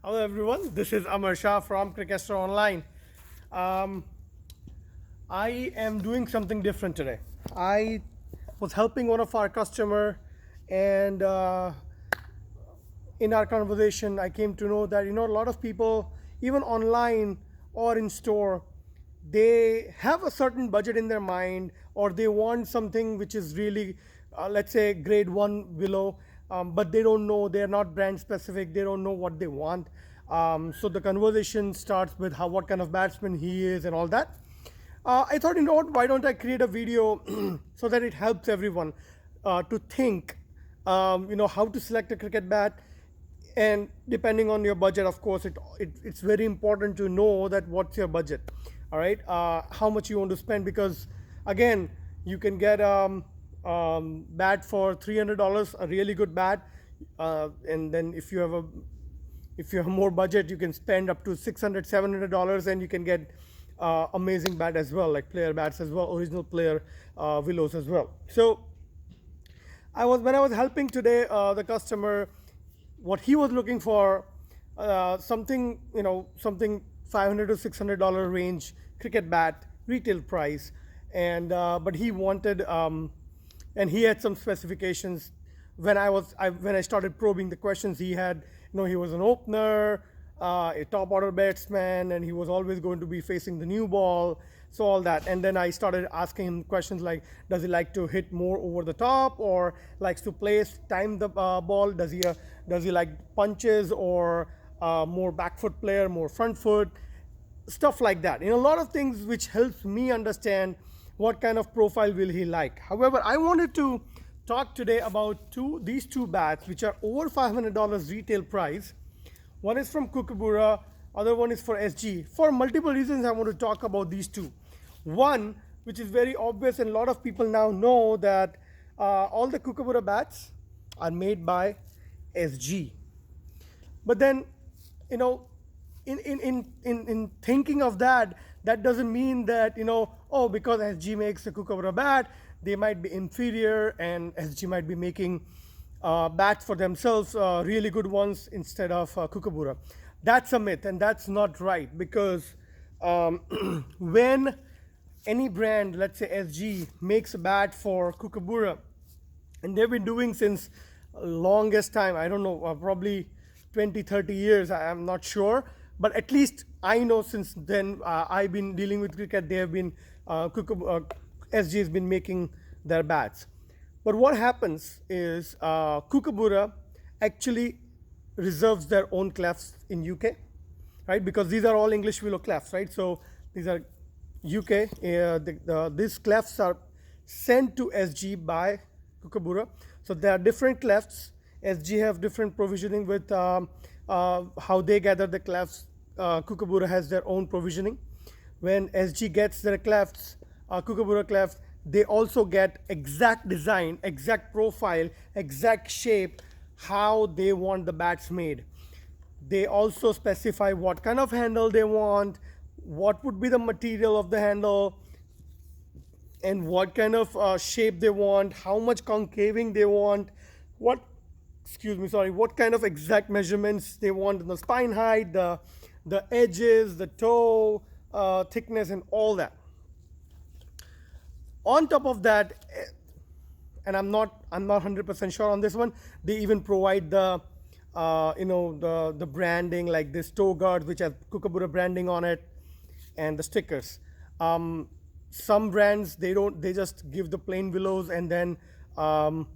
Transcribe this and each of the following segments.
Hello everyone, this is Amarsha from Cricketster Online. Um, I am doing something different today. I was helping one of our customer, and in our conversation, I came to know that a lot of people, even online or in store, they have a certain budget in their mind, or they want something which is really, let's say, grade one below, but they don't know. They're not brand specific. They don't know what they want. So the conversation starts with what kind of batsman he is and all that. I thought, what, why don't I create a video so that it helps everyone to think, how to select a cricket bat. And depending on your budget, of course, it's very important to know that what's your budget, all right, how much you want to spend, because again, you can get bat for $300, a really good bat, and then if you have more budget, you can spend up to $600, $700, and you can get amazing bat as well, like player bats as well, original player willows as well. So when I was helping today the customer, what he was looking for, something $500 to $600 range cricket bat retail price, and but he wanted and he had some specifications. When I started probing the questions, he had, he was an opener, a top order batsman, and he was always going to be facing the new ball, so all that. And then I started asking him questions like, does he like to hit more over the top, or likes to time the ball? Does he like punches, or more back foot player, more front foot, stuff like that. A lot of things which helps me understand what kind of profile will he like. However, I wanted to talk today about these two bats which are over $500 retail price. One is from Kookaburra, other one is for SG. For multiple reasons, I want to talk about these two. One, which is very obvious, and a lot of people now know, that all the Kookaburra bats are made by SG. But then, in thinking of that, that doesn't mean that, because SG makes a Kookaburra bat, they might be inferior, and SG might be making bats for themselves, really good ones, instead of Kookaburra. That's a myth, and that's not right, because when any brand, let's say SG, makes a bat for Kookaburra, and they've been doing since longest time, I don't know, probably 20, 30 years, I'm not sure, but at least I know since then, I've been dealing with cricket, they have been, SG has been making their bats. But what happens is Kookaburra actually reserves their own clefts in UK, right? Because these are all English willow clefts, right? So these are UK. These clefts are sent to SG by Kookaburra. So there are different clefts. SG have different provisioning with how they gather the clefts. Kookaburra has their own provisioning. When SG gets their clefts, Kookaburra clefts, they also get exact design, exact profile, exact shape, how they want the bats made. They also specify what kind of handle they want, what would be the material of the handle, and what kind of shape they want, how much concaving they want, what kind of exact measurements they want in the spine height, the edges, the toe thickness, and all that. On top of that, and I'm not 100% sure on this one, they even provide the the branding, like this toe guards which have Kookaburra branding on it, and the stickers. Some brands, they just give the plain willows, and then brands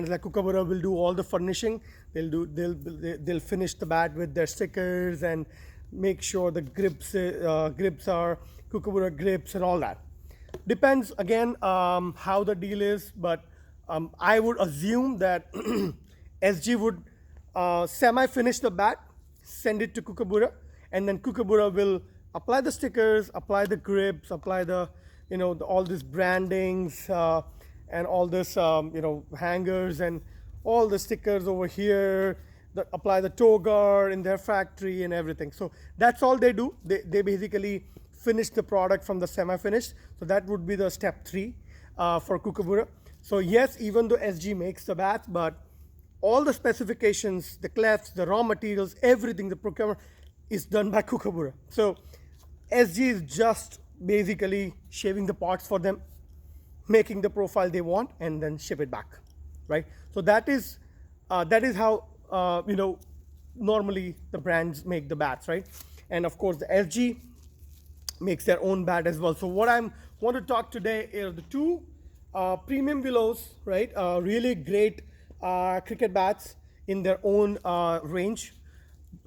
like Kookaburra will do all the furnishing. They'll finish the bat with their stickers and make sure the grips are Kookaburra grips and all that. Depends again how the deal is, but I would assume that SG would semi-finish the bat, send it to Kookaburra, and then Kookaburra will apply the stickers, apply the grips, apply the all these brandings and all this hangers and all the stickers over here. Apply the toe guard in their factory and everything. So that's all they do. They basically finish the product from the semi-finished. So that would be the step 3 for Kookaburra. So yes, even though SG makes the bats, but all the specifications, the clefts, the raw materials, everything, the procurement is done by Kookaburra. So SG is just basically shaving the parts for them, making the profile they want, and then ship it back, right? So that is how normally the brands make the bats, right? And of course the SG makes their own bat as well. So what I want to talk today are the two premium willows, right? Really great cricket bats in their own range,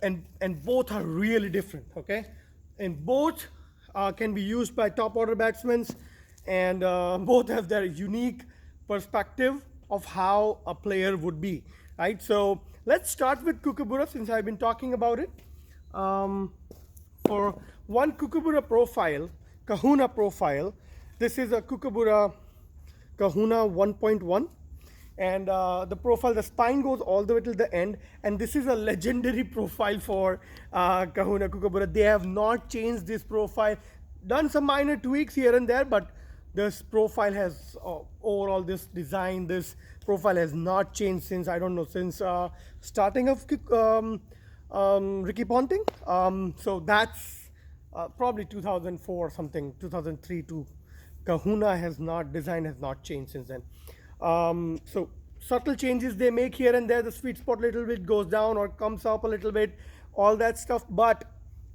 and both are really different, okay? And both can be used by top order batsmen, and both have their unique perspective of how a player would be, right? So let's start with Kookaburra, since I've been talking about it. For one Kookaburra profile, Kahuna profile, this is a Kookaburra Kahuna 1.1, and the profile, the spine goes all the way till the end, and this is a legendary profile for Kahuna Kookaburra. They have not changed this profile, done some minor tweaks here and there, but this profile has overall, this design, this profile has not changed since, I don't know, since starting of Ricky Ponting. So that's probably 2004 something, 2003 to Kahuna design has not changed since then. So subtle changes they make here and there, the sweet spot a little bit goes down or comes up a little bit, all that stuff, but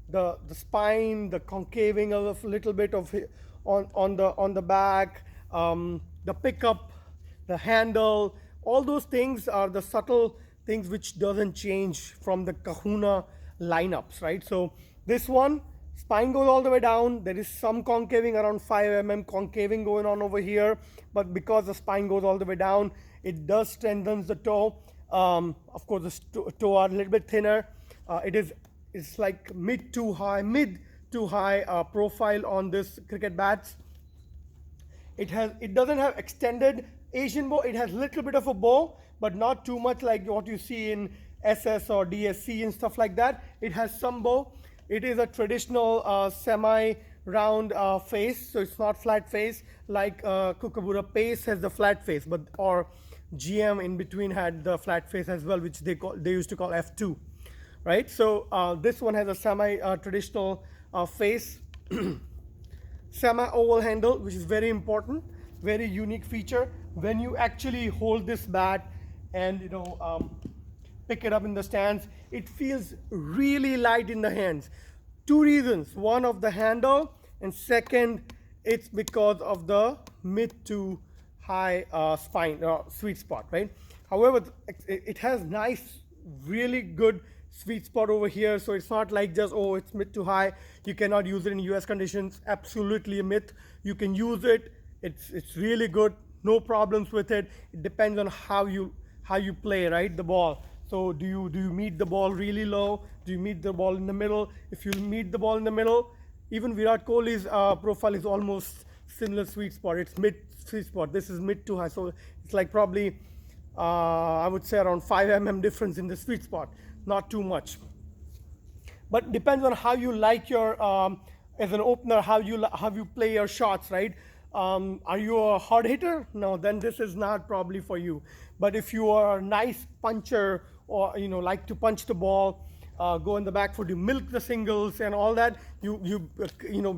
the spine, the concaving of a little bit of on the back, the pickup, the handle, all those things are the subtle things which doesn't change from the Kahuna lineups, right? So this one, spine goes all the way down. There is some concaving, around 5 mm concaving going on over here, but because the spine goes all the way down, it does strengthen the toe. Of course, the toe are a little bit thinner. It's like mid to high profile on this cricket bats. It doesn't have extended Asian bow. It has a little bit of a bow, but not too much like what you see in SS or DSC and stuff like that. It has some bow. It is a traditional semi-round face, so it's not flat face like Kookaburra Pace has the flat face, but or GM in between had the flat face as well, which they used to call F2, right? So this one has a semi-traditional face, semi-oval handle, which is very important, very unique feature. When you actually hold this bat and pick it up in the stands, it feels really light in the hands. Two reasons: one, of the handle, and second, it's because of the mid to high spine sweet spot, right? However, it has nice, really good sweet spot over here, so it's not like just, oh, it's mid to high, you cannot use it in US conditions. Absolutely a myth. You can use it. It's really good, no problems with it. It depends on how you play, right, the ball. So do you meet the ball really low? Do you meet the ball in the middle? If you meet the ball in the middle, even Virat Kohli's profile is almost similar sweet spot. It's mid sweet spot. This is mid to high, so it's like probably I would say around 5 mm difference in the sweet spot. Not too much, but depends on how you like your as an opener, how you play your shots, right? Are you a hard hitter? No, then this is not probably for you. But if you are a nice puncher, or like to punch the ball, go in the back foot, you milk the singles and all that, you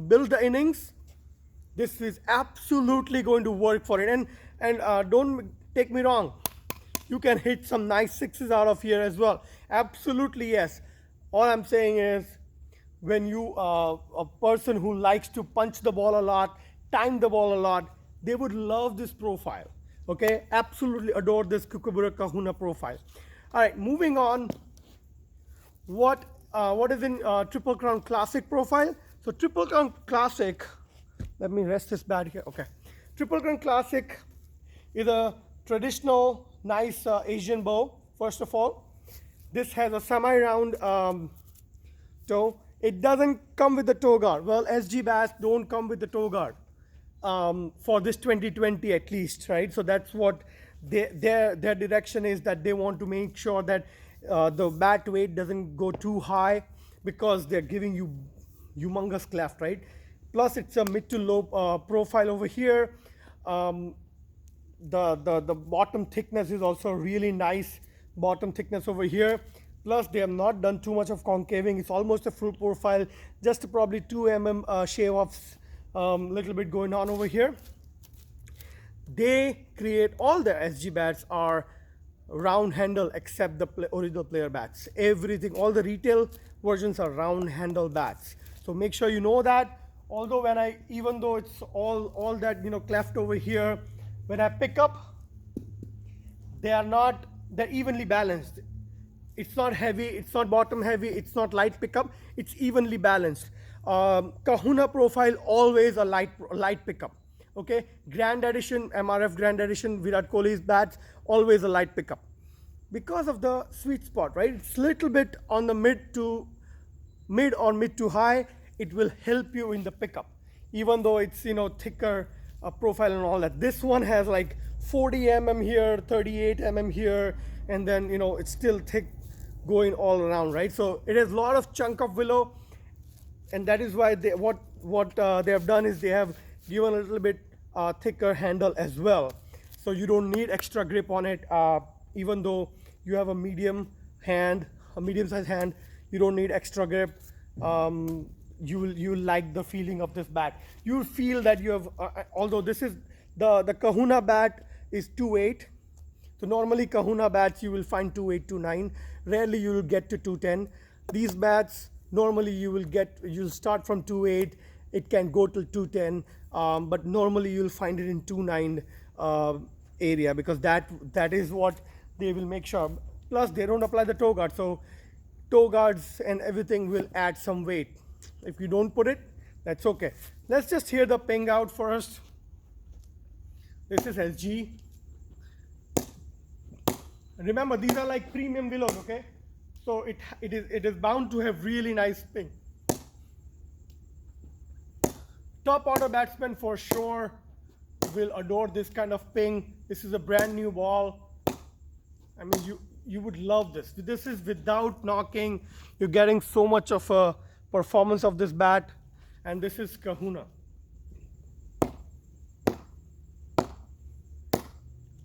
build the innings, this is absolutely going to work for it. And don't take me wrong, you can hit some nice sixes out of here as well. Absolutely, yes. All I'm saying is, when you a person who likes to punch the ball a lot, time the ball a lot, they would love this profile. Okay, absolutely adore this Kookaburra Kahuna profile. All right, moving on. What is in Triple Crown Classic profile? So Triple Crown Classic, let me rest this bat here. Okay, Triple Crown Classic is a traditional nice Asian bow. First of all, this has a semi-round toe. It doesn't come with the toe guard. Well, SG bats don't come with the toe guard for this 2020 at least, right? So that's what their direction is, that they want to make sure that the bat weight doesn't go too high, because they're giving you humongous cleft, right? Plus, it's a mid to low profile over here. The bottom thickness is also really nice bottom thickness over here. Plus they have not done too much of concaving. It's almost a full profile, just probably 2 mm shave offs, little bit going on over here. They create all their SG bats are round handle except the original player bats. Everything, all the retail versions are round handle bats. So make sure you know that. Although even though it's all that cleft over here, when I pick up, they're evenly balanced. It's not heavy, it's not bottom heavy, it's not light pickup, it's evenly balanced. Kahuna profile, always a light pickup. Okay, Grand Edition, MRF Grand Edition, Virat Kohli's bats, always a light pickup. Because of the sweet spot, right? It's a little bit on the mid or mid to high. It will help you in the pickup, even though it's thicker profile and all that. This one has like 40 mm here, 38 mm here, and then it's still thick going all around, right? So it has a lot of chunk of willow, and that is why what they have done is they have given a little bit thicker handle as well, so you don't need extra grip on it. Even though you have a medium sized hand, you don't need extra grip. You will like the feeling of this bat. You'll feel that you have although this is the Kahuna bat is 2.8. So normally Kahuna bats you will find 2.8, 2.9. Rarely you will get to 2.10. These bats normally you'll start from 2.8. It can go till 2.10, but normally you'll find it in 2.9 area, because that is what they will make sure. Plus they don't apply the toe guard, so toe guards and everything will add some weight. If you don't put it, that's okay. Let's just hear the ping out first. This is SG. Remember, these are like premium willows, okay? So it is bound to have really nice ping. Top order batsmen for sure will adore this kind of ping. This is a brand new ball. I mean, you would love this. This is without knocking. You're getting so much of a performance of this bat, and this is Kahuna.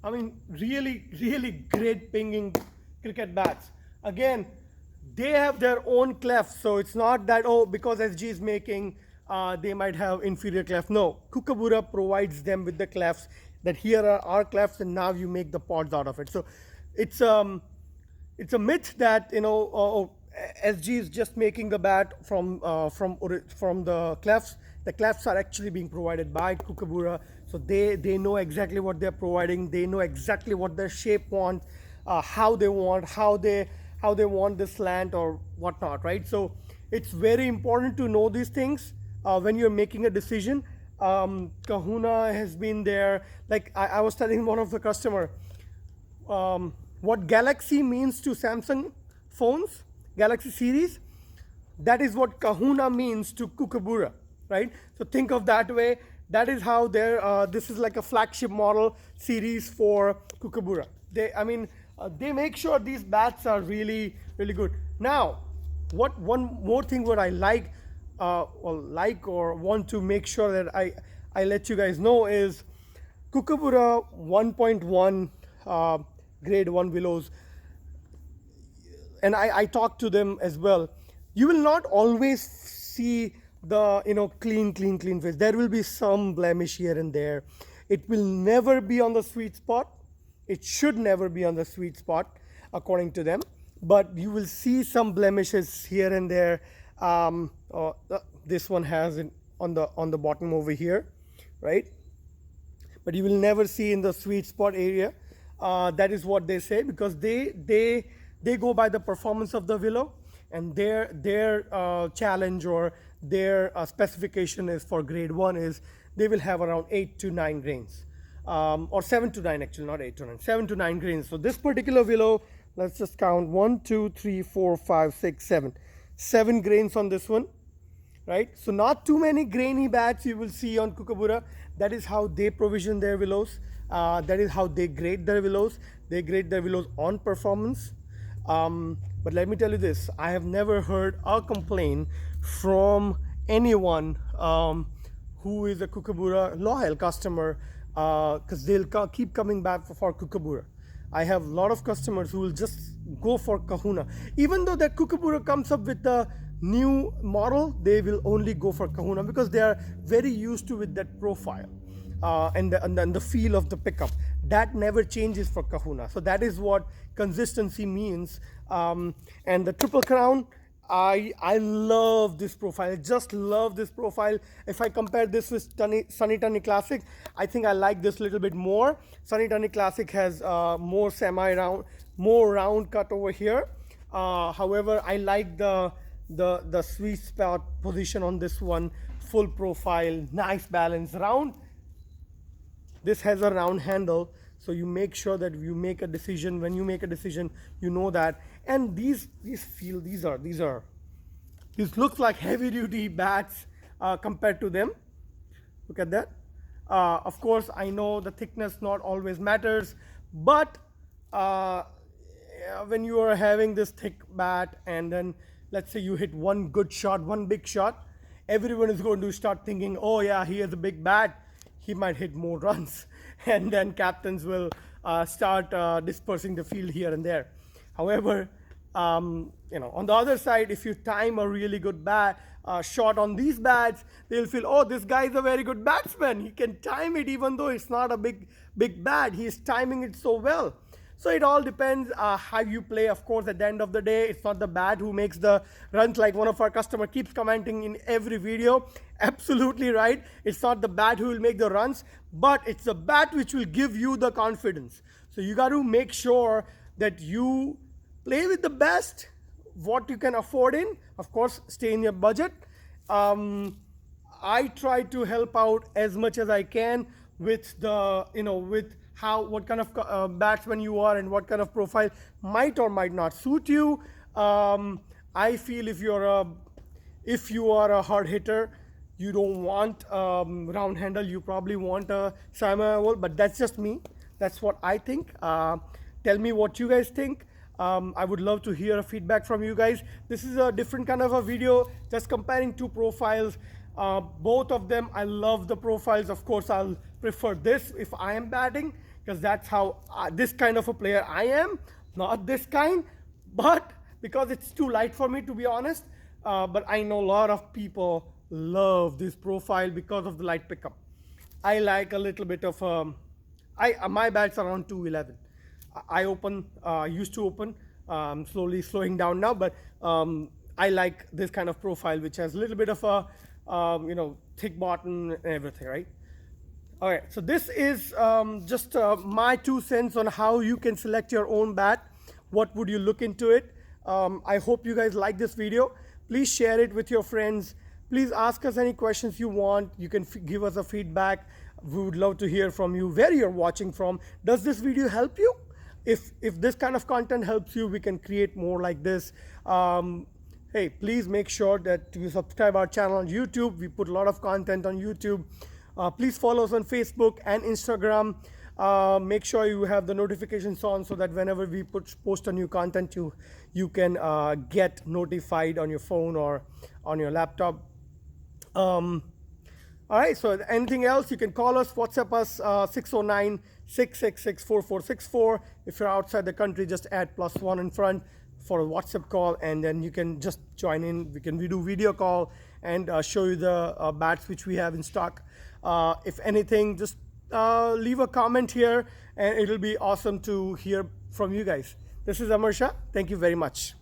I mean, really great pinging cricket bats. Again, they have their own clefts, so it's not that because SG is making they might have inferior cleft. No, Kookaburra provides them with the clefts, that here are our clefts and now you make the pods out of it. So it's a myth that SG is just making the bat from the clefts. The clefts are actually being provided by Kookaburra, so they know exactly what they're providing. They know exactly what their shape wants, how they want the slant or whatnot, right? So it's very important to know these things when you're making a decision. Kahuna has been there. Like I was telling one of the customer, what Galaxy means to Samsung phones, Galaxy series, that is what Kahuna means to Kookaburra, right? So think of that way. That is how this is like a flagship model series for Kookaburra. They make sure these bats are really good. Now, one more thing what I like or want to make sure that I let you guys know is Kookaburra 1.1 grade 1 willows, and I talked to them as well. You will not always see the clean face. There will be some blemish here and there. It will never be on the sweet spot. It should never be on the sweet spot according to them, but you will see some blemishes here and there. This one has it on the bottom over here, right? But you will never see in the sweet spot area. That is what they say, because they go by the performance of the willow, and their challenge or their specification is for grade 1 is they will have around 8 to 9 grains, or 7 to 9 actually, not 8 to 9, 7 to 9 grains. So this particular willow, let's just count 1, 2, 3, 4, 5, 6, 7. 7 grains on this one, right? So not too many grainy bats you will see on Kookaburra. That is how they provision their willows. That is how they grade their willows. They grade their willows on performance. But let me tell you this, I have never heard a complaint from anyone who is a Kookaburra loyal customer, because they'll keep coming back for Kookaburra. I have a lot of customers who will just go for Kahuna. Even though that Kookaburra comes up with the new model, they will only go for Kahuna because they are very used to with that profile and the feel of the pickup. That never changes for Kahuna. So that is what consistency means. And the Triple Crown, I love this profile. I just love this profile. If I compare this with Sunny Tunny Classic, I think I like this a little bit more. Sunny Tunny Classic has more semi-round, more round cut over here. However, I like the sweet spot position on this one. Full profile, nice balance, round. This has a round handle, so you make sure that you make a decision. When you make a decision, you know that. And these looks like heavy duty bats compared to them. Look at that. Of course, I know the thickness not always matters, but when you are having this thick bat and then let's say you hit one good shot, one big shot, everyone is going to start thinking, oh yeah, he has a big bat, he might hit more runs. And then captains will start dispersing the field here and there. However, on the other side, if you time a really good shot on these bats, they'll feel, oh, this guy is a very good batsman. He can time it even though it's not a big bat. He's timing it so well. So it all depends how you play. Of course, at the end of the day, it's not the bat who makes the runs, like one of our customers keeps commenting in every video. Absolutely right. It's not the bat who will make the runs, but it's the bat which will give you the confidence. So you got to make sure that you play with the best, what you can afford in. Of course, stay in your budget. I try to help out as much as I can with with what kind of batsman you are and what kind of profile might or might not suit you. I feel if you are a hard hitter, you don't want round handle, you probably want a semi-oval, but that's just me. That's what I think. Tell me what you guys think. I would love to hear a feedback from you guys. This is a different kind of a video, just comparing two profiles. Both of them, I love the profiles. Of course, I'll prefer this if I am batting, because that's how this kind of a player I am, not this kind, but because it's too light for me, to be honest. But I know a lot of people love this profile because of the light pickup. I like a little bit of, my bat's around 211. I used to open, slowly slowing down now, but I like this kind of profile, which has a little bit of a, thick bottom and everything, right? All right, so this is just my 2 cents on how you can select your own bat. What would you look into it? I hope you guys like this video. Please share it with your friends. Please ask us any questions you want. You can give us a feedback. We would love to hear from you, where you're watching from. Does this video help you? If this kind of content helps you, we can create more like this. Hey, please make sure that you subscribe our channel on YouTube. We put a lot of content on YouTube. Please follow us on Facebook and Instagram. Make sure you have the notifications on so that whenever we post a new content, you can get notified on your phone or on your laptop. All right, so anything else, you can call us, WhatsApp us, 609-666-4464. If you're outside the country, just add +1 in front for a WhatsApp call, and then you can just join in. We do video call and show you the bats which we have in stock. If anything, just leave a comment here, and it'll be awesome to hear from you guys. This is Amarsha. Thank you very much.